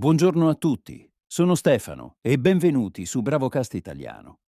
Buongiorno a tutti, sono Stefano e benvenuti su Bravocast Italiano.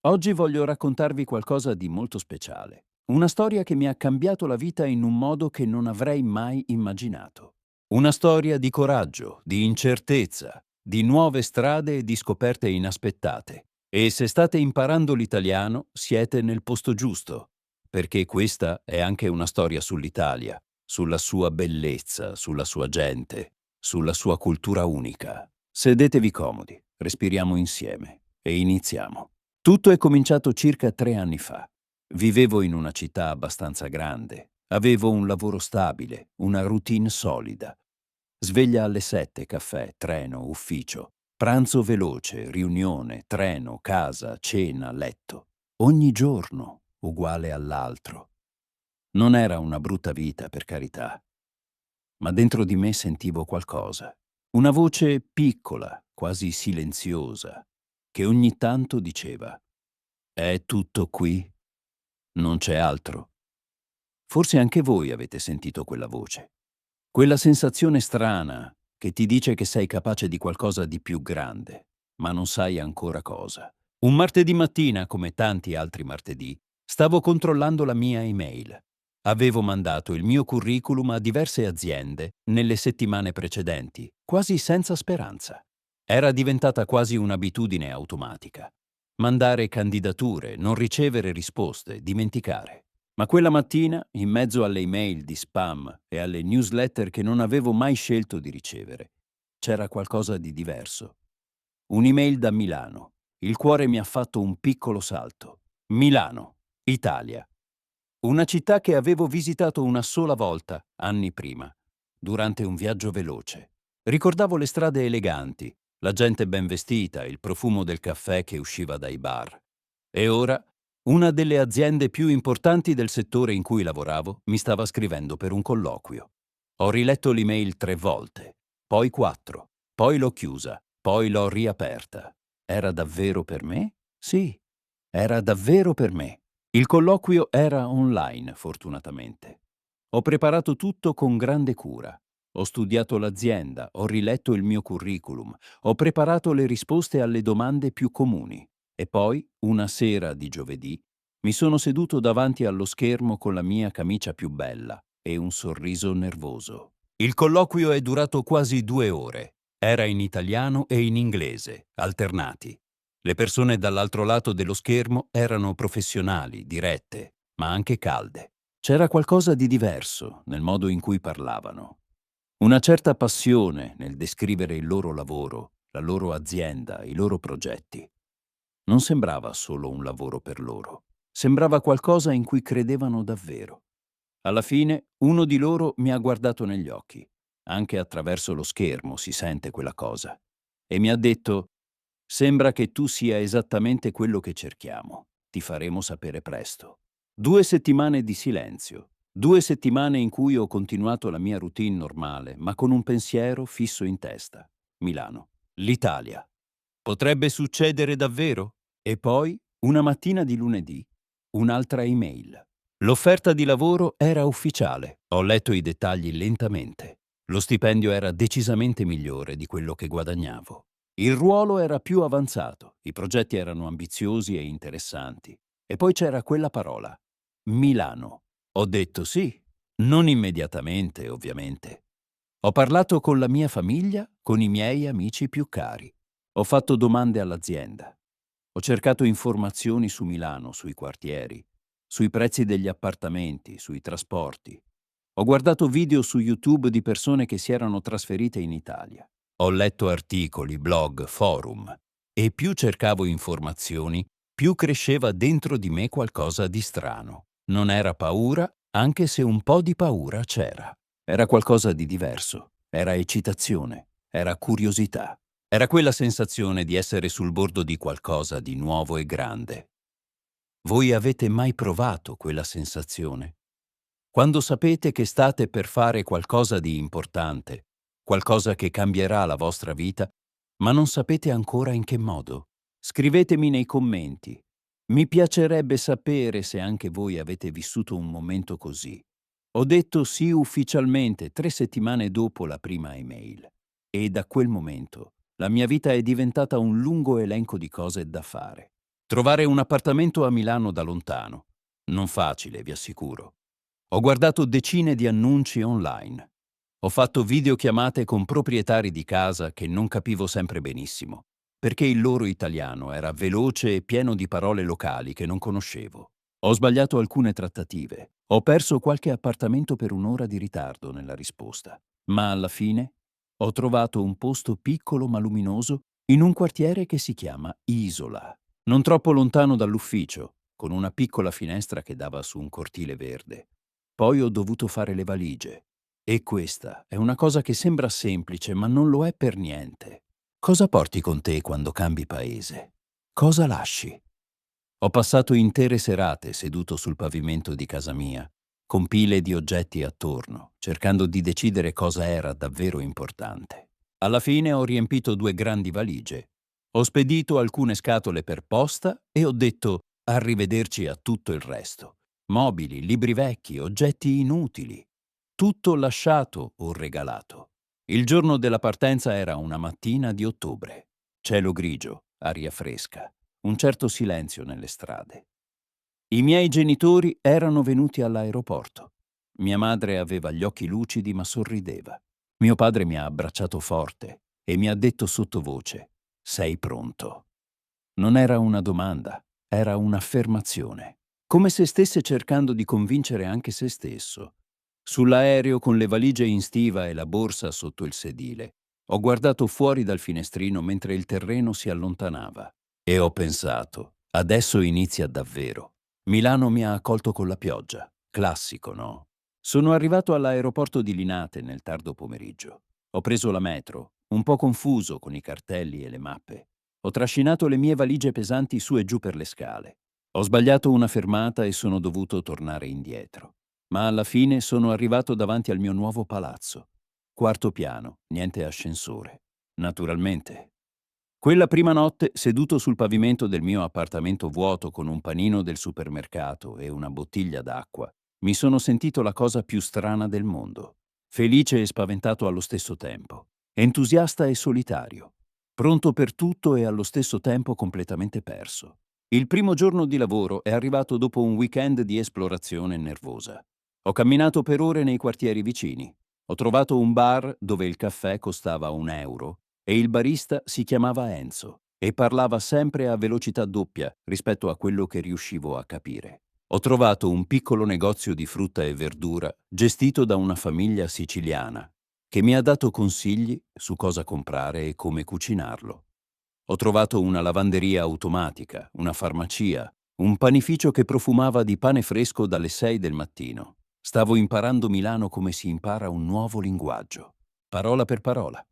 Oggi voglio raccontarvi qualcosa di molto speciale, una storia che mi ha cambiato la vita in un modo che non avrei mai immaginato. Una storia di coraggio, di incertezza, di nuove strade e di scoperte inaspettate. E se state imparando l'italiano, siete nel posto giusto, perché questa è anche una storia sull'Italia, sulla sua bellezza, sulla sua gente, sulla sua cultura unica. Sedetevi comodi, respiriamo insieme e iniziamo. Tutto è cominciato circa 3 anni fa. Vivevo in una città abbastanza grande, avevo un lavoro stabile, una routine solida. Sveglia alle 7, caffè, treno, ufficio, pranzo veloce, riunione, treno, casa, cena, letto. Ogni giorno uguale all'altro. Non era una brutta vita, per carità, ma dentro di me sentivo qualcosa. Una voce piccola, quasi silenziosa, che ogni tanto diceva: «È tutto qui? Non c'è altro?» Forse anche voi avete sentito quella voce. Quella sensazione strana che ti dice che sei capace di qualcosa di più grande, ma non sai ancora cosa. Un martedì mattina, come tanti altri martedì, stavo controllando la mia email. Avevo mandato il mio curriculum a diverse aziende nelle settimane precedenti, quasi senza speranza. Era diventata quasi un'abitudine automatica. Mandare candidature, non ricevere risposte, dimenticare. Ma quella mattina, in mezzo alle email di spam e alle newsletter che non avevo mai scelto di ricevere, c'era qualcosa di diverso. Un'email da Milano. Il cuore mi ha fatto un piccolo salto. Milano, Italia. Una città che avevo visitato una sola volta, anni prima, durante un viaggio veloce. Ricordavo le strade eleganti, la gente ben vestita, il profumo del caffè che usciva dai bar. E ora, una delle aziende più importanti del settore in cui lavoravo mi stava scrivendo per un colloquio. Ho riletto l'email 3 volte, poi 4, poi l'ho chiusa, poi l'ho riaperta. Era davvero per me? Sì, era davvero per me. Il colloquio era online, fortunatamente. Ho preparato tutto con grande cura. Ho studiato l'azienda, ho riletto il mio curriculum, ho preparato le risposte alle domande più comuni. E poi, una sera di giovedì, mi sono seduto davanti allo schermo con la mia camicia più bella e un sorriso nervoso. Il colloquio è durato quasi 2 ore. Era in italiano e in inglese, alternati. Le persone dall'altro lato dello schermo erano professionali, dirette, ma anche calde. C'era qualcosa di diverso nel modo in cui parlavano. Una certa passione nel descrivere il loro lavoro, la loro azienda, i loro progetti. Non sembrava solo un lavoro per loro. Sembrava qualcosa in cui credevano davvero. Alla fine, uno di loro mi ha guardato negli occhi. Anche attraverso lo schermo si sente quella cosa. E mi ha detto: «Sembra che tu sia esattamente quello che cerchiamo. Ti faremo sapere presto». 2 settimane di silenzio. 2 settimane in cui ho continuato la mia routine normale, ma con un pensiero fisso in testa. Milano. L'Italia. Potrebbe succedere davvero? E poi, una mattina di lunedì, un'altra email. L'offerta di lavoro era ufficiale. Ho letto i dettagli lentamente. Lo stipendio era decisamente migliore di quello che guadagnavo. Il ruolo era più avanzato, i progetti erano ambiziosi e interessanti. E poi c'era quella parola: Milano. Ho detto sì, non immediatamente, ovviamente. Ho parlato con la mia famiglia, con i miei amici più cari. Ho fatto domande all'azienda. Ho cercato informazioni su Milano, sui quartieri, sui prezzi degli appartamenti, sui trasporti. Ho guardato video su YouTube di persone che si erano trasferite in Italia. Ho letto articoli, blog, forum. E più cercavo informazioni, più cresceva dentro di me qualcosa di strano. Non era paura, anche se un po' di paura c'era. Era qualcosa di diverso. Era eccitazione. Era curiosità. Era quella sensazione di essere sul bordo di qualcosa di nuovo e grande. Voi avete mai provato quella sensazione? Quando sapete che state per fare qualcosa di importante, qualcosa che cambierà la vostra vita, ma non sapete ancora in che modo? Scrivetemi nei commenti. Mi piacerebbe sapere se anche voi avete vissuto un momento così. Ho detto sì ufficialmente 3 settimane dopo la prima email. E da quel momento la mia vita è diventata un lungo elenco di cose da fare. Trovare un appartamento a Milano da lontano. Non facile, vi assicuro. Ho guardato decine di annunci online. Ho fatto videochiamate con proprietari di casa che non capivo sempre benissimo, perché il loro italiano era veloce e pieno di parole locali che non conoscevo. Ho sbagliato alcune trattative. Ho perso qualche appartamento per un'ora di ritardo nella risposta. Ma alla fine ho trovato un posto piccolo ma luminoso in un quartiere che si chiama Isola, non troppo lontano dall'ufficio, con una piccola finestra che dava su un cortile verde. Poi ho dovuto fare le valigie. E questa è una cosa che sembra semplice, ma non lo è per niente. Cosa porti con te quando cambi paese? Cosa lasci? Ho passato intere serate seduto sul pavimento di casa mia, con pile di oggetti attorno, cercando di decidere cosa era davvero importante. Alla fine ho riempito 2 grandi valigie. Ho spedito alcune scatole per posta e ho detto arrivederci a tutto il resto. Mobili, libri vecchi, oggetti inutili. Tutto lasciato o regalato. Il giorno della partenza era una mattina di ottobre. Cielo grigio, aria fresca, un certo silenzio nelle strade. I miei genitori erano venuti all'aeroporto. Mia madre aveva gli occhi lucidi ma sorrideva. Mio padre mi ha abbracciato forte e mi ha detto sottovoce: "Sei pronto?" Non era una domanda, era un'affermazione, come se stesse cercando di convincere anche se stesso. Sull'aereo, con le valigie in stiva e la borsa sotto il sedile, ho guardato fuori dal finestrino mentre il terreno si allontanava e ho pensato: adesso inizia davvero. Milano mi ha accolto con la pioggia. Classico, no? Sono arrivato all'aeroporto di Linate nel tardo pomeriggio. Ho preso la metro, un po' confuso con i cartelli e le mappe. Ho trascinato le mie valigie pesanti su e giù per le scale. Ho sbagliato una fermata e sono dovuto tornare indietro. Ma alla fine sono arrivato davanti al mio nuovo palazzo. 4º piano, niente ascensore. Naturalmente. Quella prima notte, seduto sul pavimento del mio appartamento vuoto con un panino del supermercato e una bottiglia d'acqua, mi sono sentito la cosa più strana del mondo. Felice e spaventato allo stesso tempo. Entusiasta e solitario. Pronto per tutto e allo stesso tempo completamente perso. Il primo giorno di lavoro è arrivato dopo un weekend di esplorazione nervosa. Ho camminato per ore nei quartieri vicini. Ho trovato un bar dove il caffè costava €1 e il barista si chiamava Enzo e parlava sempre a velocità doppia rispetto a quello che riuscivo a capire. Ho trovato un piccolo negozio di frutta e verdura gestito da una famiglia siciliana che mi ha dato consigli su cosa comprare e come cucinarlo. Ho trovato una lavanderia automatica, una farmacia, un panificio che profumava di pane fresco dalle 6 del mattino. Stavo imparando Milano come si impara un nuovo linguaggio, parola per parola,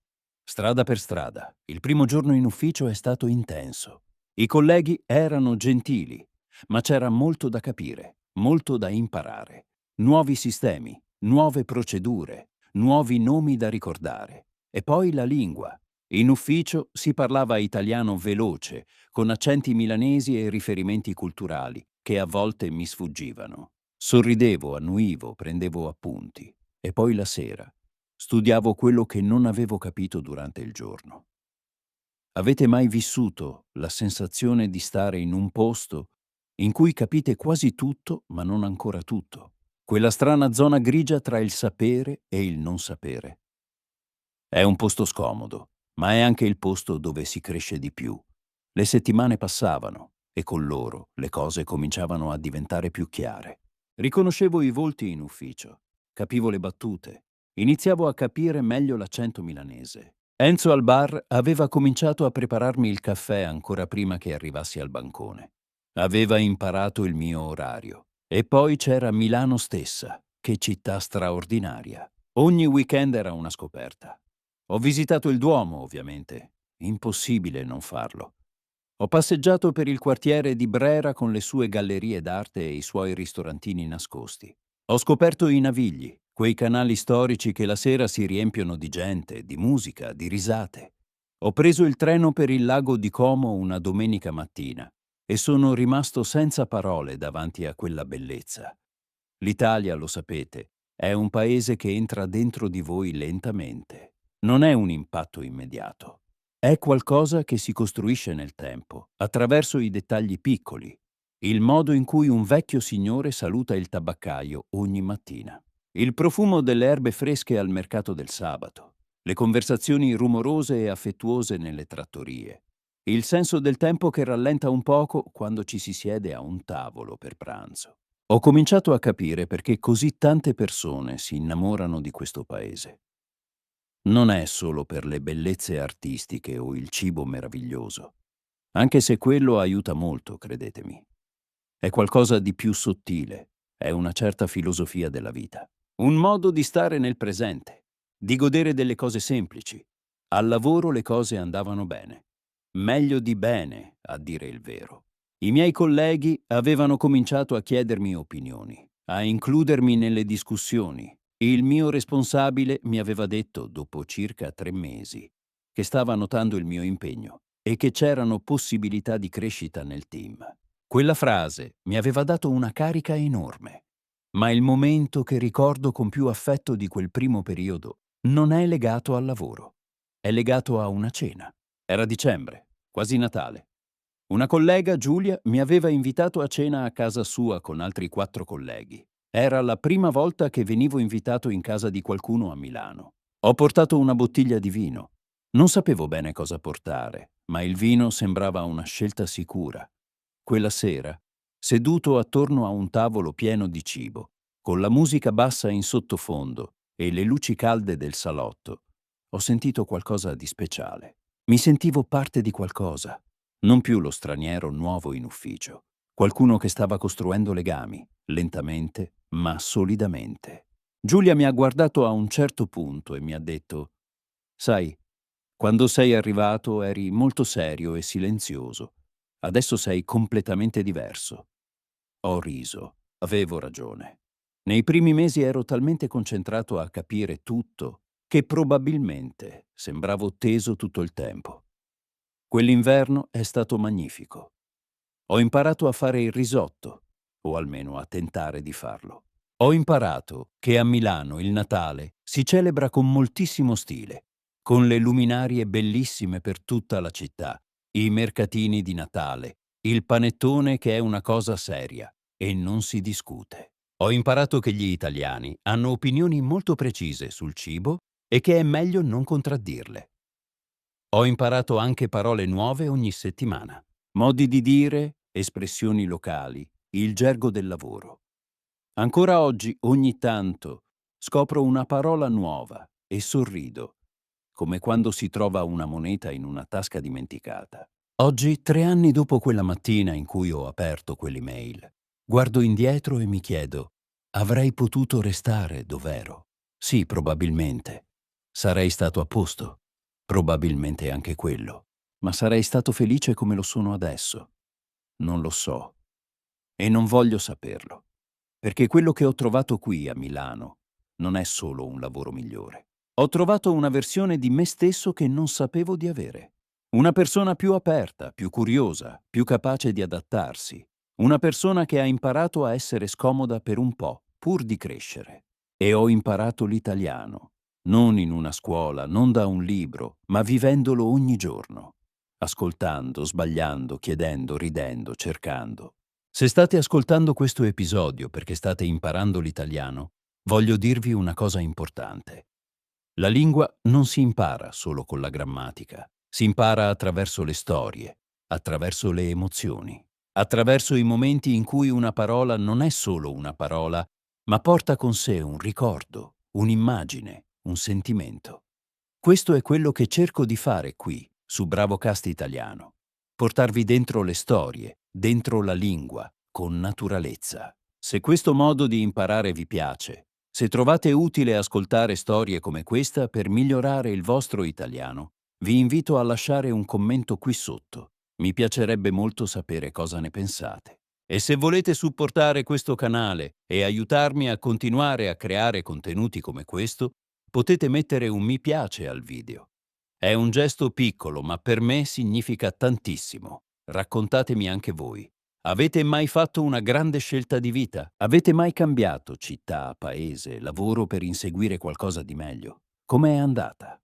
strada per strada. Il primo giorno in ufficio è stato intenso. I colleghi erano gentili, ma c'era molto da capire, molto da imparare. Nuovi sistemi, nuove procedure, nuovi nomi da ricordare. E poi la lingua. In ufficio si parlava italiano veloce, con accenti milanesi e riferimenti culturali che a volte mi sfuggivano. Sorridevo, annuivo, prendevo appunti. E poi la sera studiavo quello che non avevo capito durante il giorno. Avete mai vissuto la sensazione di stare in un posto in cui capite quasi tutto, ma non ancora tutto? Quella strana zona grigia tra il sapere e il non sapere. È un posto scomodo, ma è anche il posto dove si cresce di più. Le settimane passavano e con loro le cose cominciavano a diventare più chiare. Riconoscevo i volti in ufficio, capivo le battute, iniziavo a capire meglio l'accento milanese. Enzo al bar aveva cominciato a prepararmi il caffè ancora prima che arrivassi al bancone. Aveva imparato il mio orario. E poi c'era Milano stessa, che città straordinaria. Ogni weekend era una scoperta. Ho visitato il Duomo, ovviamente. Impossibile non farlo. Ho passeggiato per il quartiere di Brera con le sue gallerie d'arte e i suoi ristorantini nascosti. Ho scoperto i Navigli, quei canali storici che la sera si riempiono di gente, di musica, di risate. Ho preso il treno per il lago di Como una domenica mattina e sono rimasto senza parole davanti a quella bellezza. L'Italia, lo sapete, è un paese che entra dentro di voi lentamente. non è un impatto immediato. È qualcosa che si costruisce nel tempo, attraverso i dettagli piccoli, il modo in cui un vecchio signore saluta il tabaccaio ogni mattina, il profumo delle erbe fresche al mercato del sabato, le conversazioni rumorose e affettuose nelle trattorie, il senso del tempo che rallenta un poco quando ci si siede a un tavolo per pranzo. Ho cominciato a capire perché così tante persone si innamorano di questo paese. Non è solo per le bellezze artistiche o il cibo meraviglioso, anche se quello aiuta molto, credetemi. È qualcosa di più sottile, è una certa filosofia della vita. Un modo di stare nel presente, di godere delle cose semplici. Al lavoro le cose andavano bene. Meglio di bene, a dire il vero. I miei colleghi avevano cominciato a chiedermi opinioni, a includermi nelle discussioni. Il mio responsabile mi aveva detto, dopo circa 3 mesi, che stava notando il mio impegno e che c'erano possibilità di crescita nel team. Quella frase mi aveva dato una carica enorme, ma il momento che ricordo con più affetto di quel primo periodo non è legato al lavoro, è legato a una cena. Era dicembre, quasi Natale. Una collega, Giulia, mi aveva invitato a cena a casa sua con altri 4 colleghi. Era la prima volta che venivo invitato in casa di qualcuno a Milano. Ho portato una bottiglia di vino. Non sapevo bene cosa portare, ma il vino sembrava una scelta sicura. Quella sera, seduto attorno a un tavolo pieno di cibo, con la musica bassa in sottofondo e le luci calde del salotto, ho sentito qualcosa di speciale. Mi sentivo parte di qualcosa, non più lo straniero nuovo in ufficio, qualcuno che stava costruendo legami, lentamente ma solidamente. Giulia mi ha guardato a un certo punto e mi ha detto: «Sai, quando sei arrivato eri molto serio e silenzioso. Adesso sei completamente diverso». Ho riso. Avevo ragione. Nei primi mesi ero talmente concentrato a capire tutto che probabilmente sembravo teso tutto il tempo. Quell'inverno è stato magnifico. Ho imparato a fare il risotto, o almeno a tentare di farlo. Ho imparato che a Milano il Natale si celebra con moltissimo stile, con le luminarie bellissime per tutta la città, i mercatini di Natale, il panettone che è una cosa seria e non si discute. Ho imparato che gli italiani hanno opinioni molto precise sul cibo e che è meglio non contraddirle. Ho imparato anche parole nuove ogni settimana, modi di dire, espressioni locali, il gergo del lavoro. Ancora oggi, ogni tanto, scopro una parola nuova e sorrido, come quando si trova una moneta in una tasca dimenticata. Oggi, 3 anni dopo quella mattina in cui ho aperto quell'email, guardo indietro e mi chiedo: avrei potuto restare dov'ero? Sì, probabilmente. Sarei stato a posto. Probabilmente anche quello. Ma sarei stato felice come lo sono adesso? Non lo so. E non voglio saperlo. Perché quello che ho trovato qui a Milano non è solo un lavoro migliore. Ho trovato una versione di me stesso che non sapevo di avere. Una persona più aperta, più curiosa, più capace di adattarsi. Una persona che ha imparato a essere scomoda per un po', pur di crescere. E ho imparato l'italiano, non in una scuola, non da un libro, ma vivendolo ogni giorno. Ascoltando, sbagliando, chiedendo, ridendo, cercando. Se state ascoltando questo episodio perché state imparando l'italiano, voglio dirvi una cosa importante. La lingua non si impara solo con la grammatica, si impara attraverso le storie, attraverso le emozioni, attraverso i momenti in cui una parola non è solo una parola, ma porta con sé un ricordo, un'immagine, un sentimento. Questo è quello che cerco di fare qui, su Bravocast Italiano. Portarvi dentro le storie, dentro la lingua, con naturalezza. Se questo modo di imparare vi piace, se trovate utile ascoltare storie come questa per migliorare il vostro italiano, vi invito a lasciare un commento qui sotto. Mi piacerebbe molto sapere cosa ne pensate. E se volete supportare questo canale e aiutarmi a continuare a creare contenuti come questo, potete mettere un mi piace al video. È un gesto piccolo, ma per me significa tantissimo. Raccontatemi anche voi. Avete mai fatto una grande scelta di vita? Avete mai cambiato città, paese, lavoro per inseguire qualcosa di meglio? Com'è andata?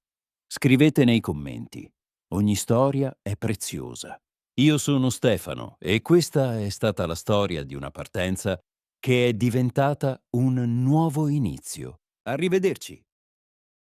Scrivete nei commenti. Ogni storia è preziosa. Io sono Stefano e questa è stata la storia di una partenza che è diventata un nuovo inizio. Arrivederci.